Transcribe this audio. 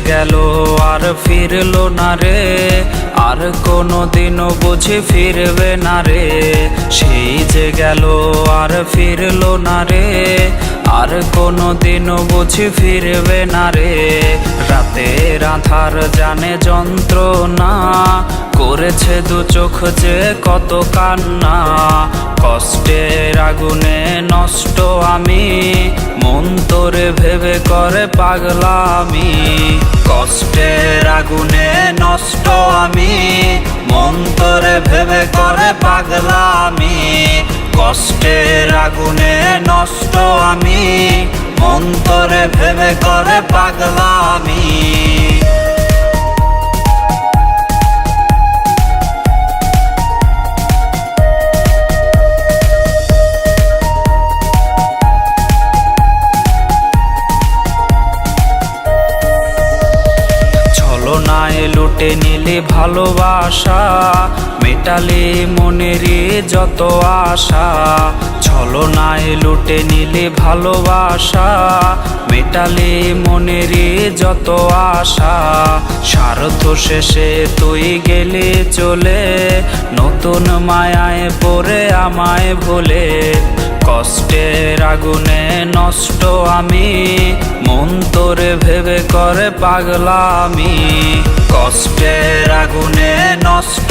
গেল আর ফিরলো না রে, আর কোনো দিনও বুঝি ফিরবে না রে। সেই যে গেল আর ফিরলো না রে, আর কোনো দিনও বুঝি ফিরবে না রে। রাতের আঁধার জানে যন্ত্রণা, করেছে দু চোখ যে কত কান্না। কষ্টের আগুনে নষ্ট আমি, মন তোরে ভেবে করে পাগলামি। কষ্টের আগুনে নষ্ট আমি, মন তোরে ভেবে করে পাগলামি। কষ্টের আগুনে নষ্ট আমি, মন তোরে ভেবে করে পাগলামি। ছলনায় লুটে নিলি ভালোবাসা, মেটালি মনেরই যত আশা। ছলনায় লুটে নিলি ভালোবাসা, মেটালি মনেরই যত আশা। স্বার্থ শেষে তুই গেলি চলে, নতুন মায়ায় পড়ে আমায় ভুলে। কষ্টের আগুনে নষ্ট আমি, মন তোরে ভেবে করে পাগলামি। কষ্টের আগুনে নষ্ট